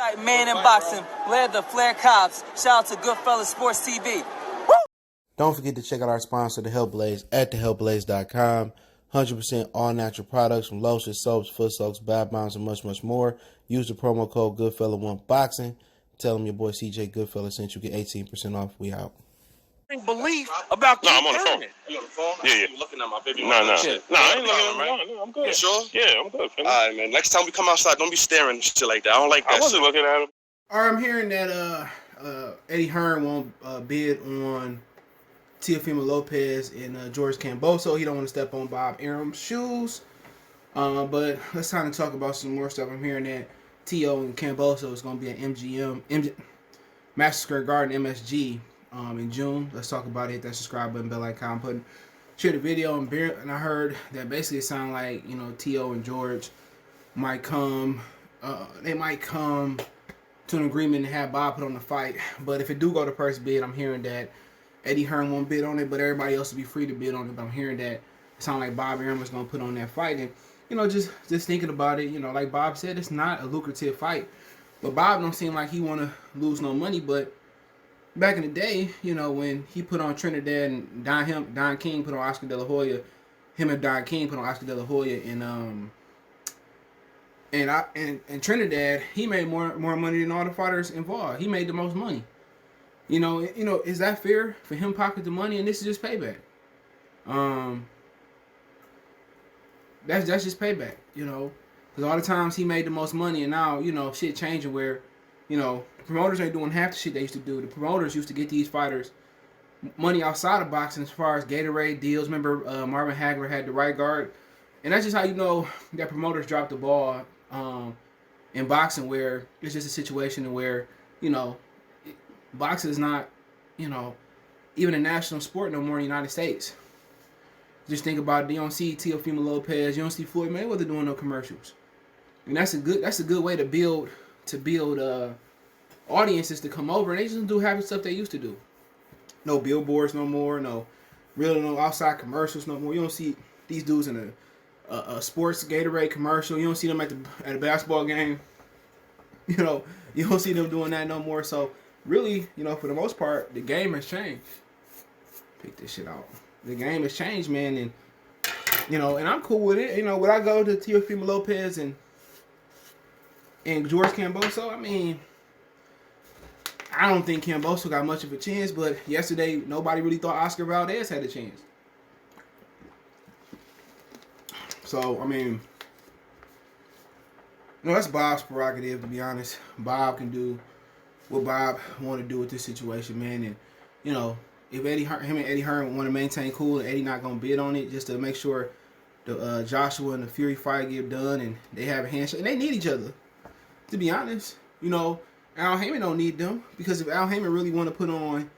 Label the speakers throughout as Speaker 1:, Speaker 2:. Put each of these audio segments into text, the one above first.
Speaker 1: Right, man in boxing, led the Flair Cops. Shout out to Goodfellas Sports TV. Woo!
Speaker 2: Don't forget to check out our sponsor, The Health Blaze, at thehealthblaze.com. 100% all natural products from lotions, soaps, foot soaks, bath bombs, and much, much more. Use the promo code Goodfella1Boxing. Tell them your boy CJ Goodfella sent you. Get 18% off. We out.
Speaker 3: Belief about
Speaker 4: I'm on the phone.
Speaker 3: You on the phone?
Speaker 4: Yeah.
Speaker 3: You looking at my baby?
Speaker 4: No, I ain't looking at him. No, I'm good.
Speaker 3: You sure?
Speaker 4: Yeah, I'm good.
Speaker 3: All right, man. Next time we come outside, don't be staring and shit like that. I don't like that.
Speaker 4: I wasn't looking at him.
Speaker 2: All right, I'm hearing that Eddie Hearn won't bid on Teofimo Lopez and George Kambosos. He don't want to step on Bob Arum's shoes. But let's kind of talk about some more stuff. I'm hearing that Teo and Kambosos is going to be at MSG, Madison Square Garden, MSG, in June. Let's talk about it. Hit that subscribe button, bell icon, share the video. And I heard that basically it sounded like, Teo and George might come. They might come to an agreement and have Bob put on the fight. But if it do go to first bid, I'm hearing that Eddie Hearn won't bid on it, but everybody else will be free to bid on it. But I'm hearing that it sounds like Bob Arum is going to put on that fight. And, just thinking about it, like Bob said, it's not a lucrative fight. But Bob don't seem like he want to lose no money. But back in the day, when he put on Trinidad and Don King put on Oscar De La Hoya, him and Don King put on Oscar De La Hoya, and Trinidad, he made more money than all the fighters involved. He made the most money. Is that fair for him pocket the money? And this is just payback. That's just payback. Because all the times he made the most money, and now shit changing where, promoters ain't doing half the shit they used to do. The promoters used to get these fighters money outside of boxing as far as Gatorade deals. Remember, Marvin Hagler had the right guard, and that's just how you know that promoters dropped the ball in boxing, where it's just a situation where boxing is not, even a national sport no more in the United States. Just think about it. You don't see Teofimo Lopez, you don't see Floyd Mayweather doing no commercials, and that's a good way to build audiences to come over, and they just don't do half the stuff they used to do. No billboards no more, no outside commercials no more. You don't see these dudes in a sports Gatorade commercial. You don't see them at a basketball game. You don't see them doing that no more. So really, for the most part, the game has changed. Pick this shit out. The game has changed, man, and and I'm cool with it. When I go to Teofimo Lopez and George Kambosos, I mean, I don't think Kambosos got much of a chance, but yesterday nobody really thought Oscar Valdez had a chance. So I mean, that's Bob's prerogative, to be honest. Bob can do what Bob want to do with this situation, man, and if him and Eddie Hearn want to maintain cool, and Eddie not gonna bid on it just to make sure the Joshua and the Fury fight get done, and they have a handshake, and they need each other. To be honest, Al Heyman don't need them, because if Al Heyman really want to put on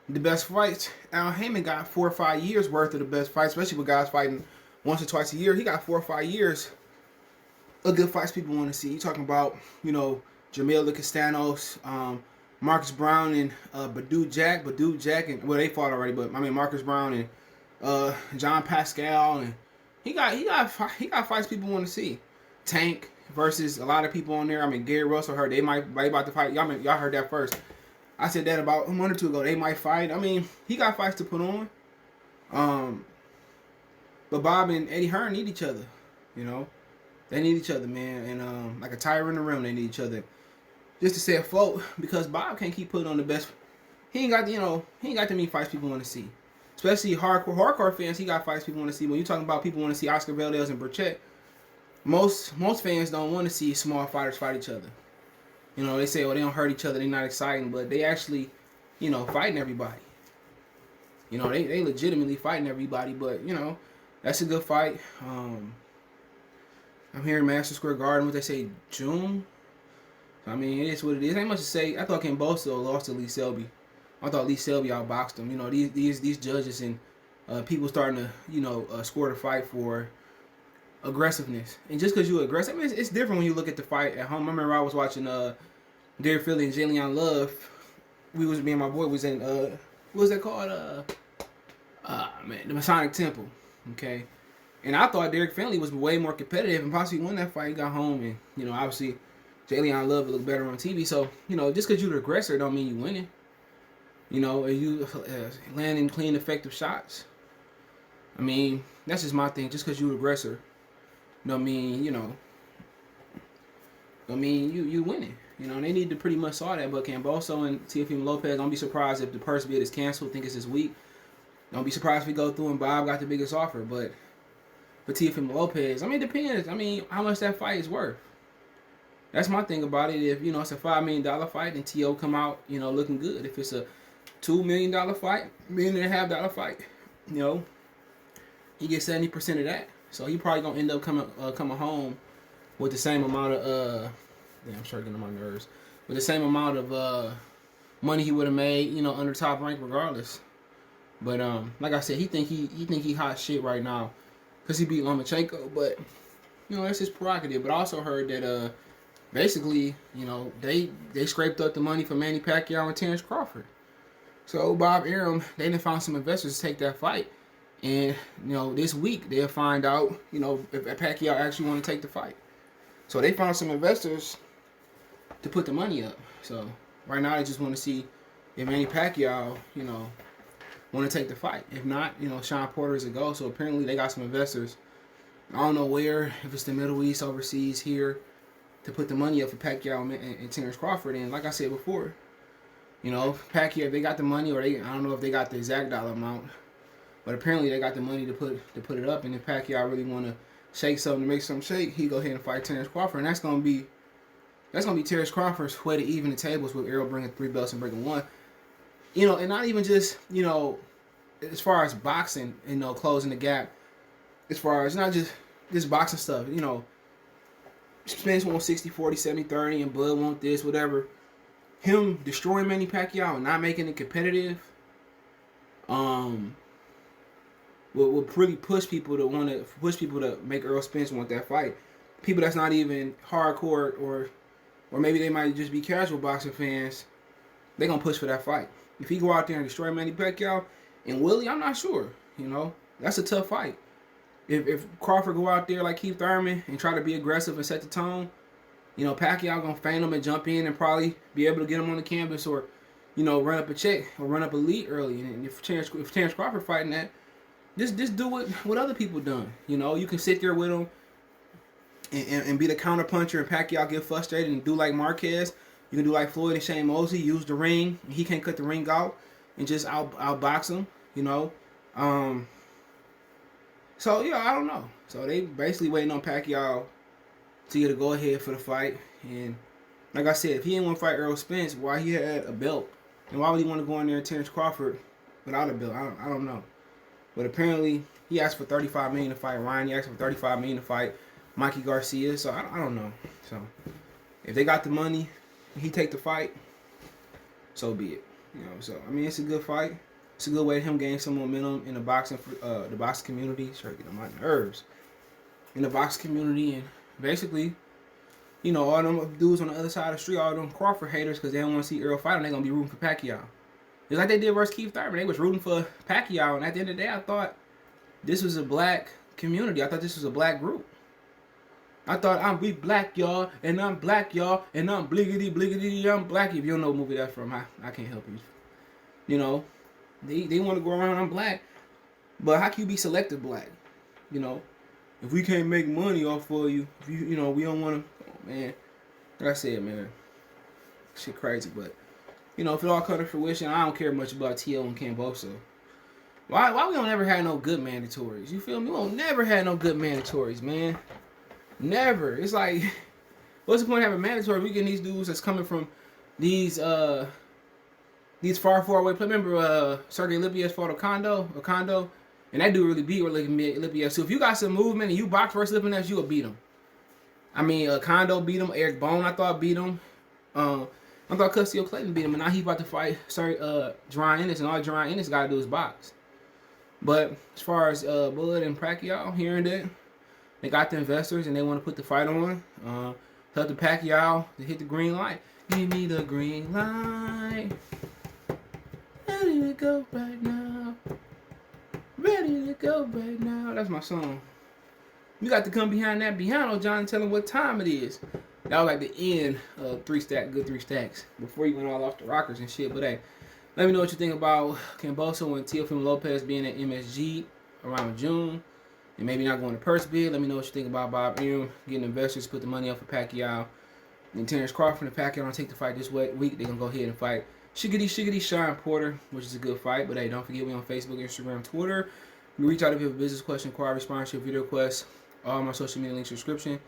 Speaker 2: the best fights, Al Heyman got 4 or 5 years worth of the best fights, especially with guys fighting once or twice a year. He got 4 or 5 years of good fights people want to see. You talking about Jamil Castanos, Marcus Brown and Badou Jack, and they fought already, but I mean Marcus Brown and John Pascal, and he got fights people want to see. Tank versus a lot of people on there. I mean Gary Russell heard they about to fight. Y'all heard that first. I said that about a month or two ago. They might fight. I mean he got fights to put on. But Bob and Eddie Hearn need each other. They need each other, man, and like a tire in the rim, they need each other. Just to stay afloat, because Bob can't keep putting on the best. He ain't got the many fights people want to see, especially hardcore fans. He got fights people want to see. When you talking about people want to see Oscar Valdez and Burchett, most fans don't want to see small fighters fight each other. They say, they don't hurt each other, they're not exciting, but they actually, fighting everybody. They legitimately fighting everybody, but that's a good fight. I'm hearing Madison Square Garden. What they say, June. I mean, it is what it is. Ain't much to say. I thought Kambosos lost to Lee Selby. I thought Lee Selby outboxed him. These judges and people starting to score the fight for aggressiveness. And just because you're aggressive, I mean, it's different when you look at the fight at home. I remember I was watching Derek Philly and Jalen Love. Me and my boy was in what was that called? The Masonic Temple. Okay. And I thought Derek Finley was way more competitive and possibly won that fight. He got home and, obviously Jalen Love look better on TV. So, you know, just because you're the aggressor don't mean you winning. You know, are you landing clean, effective shots? I mean, that's just my thing. Just because you're the aggressor don't mean, you know, don't mean you winning. You know, they need to pretty much saw that. But Kambosos and Teofimo Lopez, don't be surprised if the purse bid is canceled. I think it's this week. Don't be surprised if we go through and Bob got the biggest offer. But for Teofimo Lopez, I mean, it depends. I mean, how much that fight is worth. That's my thing about it. If, you know, it's a $5 million fight and T.O. come out, you know, looking good. If it's a $2 million fight, $1.5 million fight, you know, he gets 70% of that. So he probably going to end up coming home with the same amount of, damn, I'm starting to get on my nerves. With the same amount of money he would have made, you know, under top rank regardless. But like I said, he think he hot shit right now because he beat Lomachenko. But, you know, that's his prerogative. But I also heard that basically, you know, they scraped up the money for Manny Pacquiao and Terence Crawford. So Bob Arum, they done found some investors to take that fight. And, you know, this week they'll find out, you know, if Pacquiao actually want to take the fight. So they found some investors to put the money up. So right now they just want to see if Manny Pacquiao, you know, want to take the fight. If not, you know, Sean Porter is a go. So apparently they got some investors. I don't know where, if it's the Middle East, overseas, here, to put the money up for Pacquiao and Terence Crawford. And like I said before, you know, Pacquiao, they got the money, or I don't know if they got the exact dollar amount, but apparently they got the money to put it up. And if Pacquiao really want to shake something, to make something shake, he go ahead and fight Terence Crawford, and that's gonna be Terence Crawford's way to even the tables with Errol bringing 3 belts and breaking 1. You know, and not even just, you know, as far as boxing, you know, closing the gap. As far as not just boxing stuff, you know, Spence want 60, 40, 70, 30, and Bud want this, whatever. Him destroying Manny Pacquiao and not making it competitive, will really push people to make Errol Spence want that fight. People that's not even hardcore or maybe they might just be casual boxing fans, they gonna push for that fight. If he go out there and destroy Manny Pacquiao and Willie, I'm not sure. You know, that's a tough fight. If Crawford go out there like Keith Thurman and try to be aggressive and set the tone, you know, Pacquiao gonna feint him and jump in and probably be able to get him on the canvas, or, you know, run up a check or run up a lead early. And if Terence Crawford fighting that, just do what other people done. You know, you can sit there with him and be the counter puncher, and Pacquiao get frustrated and do like Marquez. You can do like Floyd and Shane Mosley, use the ring. He can't cut the ring out and just outbox him. You know. So yeah, I don't know. So they basically waiting on Pacquiao to get a go ahead for the fight. And like I said, if he didn't want to fight Errol Spence, why he had a belt, and why would he want to go in there and Terence Crawford without a belt? I don't know. But apparently he asked for $35 million to fight Ryan. He asked for $35 million to fight Mikey Garcia. So I don't know. So if they got the money, he take the fight, so be it. You know. So I mean, it's a good fight. It's a good way to him gain some momentum in the boxing community. Sorry, get on my nerves. In the boxing community, and basically, you know, all them dudes on the other side of the street, all them Crawford haters, because they don't want to see Errol fight, and they're gonna be rooting for Pacquiao. It's like they did versus Keith Thurman. They was rooting for Pacquiao, and at the end of the day, I thought this was a black community. I thought this was a black group. I thought we black, y'all, and I'm black, y'all, and I'm bliggity, I'm black. If you don't know what movie that's from, I can't help you. You know, they want to go around, I'm black, but how can you be selective black? You know, if we can't make money off of you, if you know, we don't want to, man. Like I said, man, shit crazy, but you know, if it all come to fruition, I don't care much about T.O. and Kambosos. Why we don't ever have no good mandatories? You feel me? We don't never have no good mandatories, man. Never. It's like, what's the point of having mandatory? We getting these dudes that's coming from these far away. Remember, Sergey Lipiev fought Okondo, and that dude really beat Lipiev. So if you got some movement and you box versus Lipiev, you will beat him. I mean, Kondo beat him. Eric Bone, I thought, beat him. I thought Custio Clayton beat him, and now he's about to fight Jerron Ennis, and all Jerron Ennis got to do is box. But as far as Bud and Pacquiao, hearing that, they got the investors and they want to put the fight on. Tell the Pacquiao to hit the green light. Give me the green light. Ready to go right now. Ready to go right now. That's my song. You got to come behind that piano, John, and tell him what time it is. that was like the end of good 3 stacks before you went all off the rockers and shit. But hey, let me know what you think about Kambosos and Teofimo Lopez being at MSG around June and maybe not going to purse bid. Let me know what you think about Bob Arum getting investors to put the money up for Pacquiao. And Terence Crawford and Pacquiao don't take the fight this week. They're going to go ahead and fight Shiggity Sean Porter, which is a good fight. But hey, don't forget we on Facebook, Instagram, Twitter. You reach out if you have a business question, inquiry, sponsorship, video request. All my social media links in the description.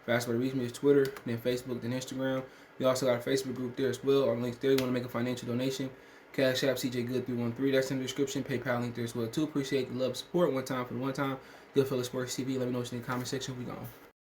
Speaker 2: Fast way to reach me is Twitter, then Facebook, then Instagram. We also got a Facebook group there as well. All the links there. You want to make a financial donation. Cash App, CJ Good 313. That's in the description. PayPal link there as well too. Appreciate the love, support. One time for the one time. Good Fellas Sports TV. Let me know what you think in the comment section. We gone.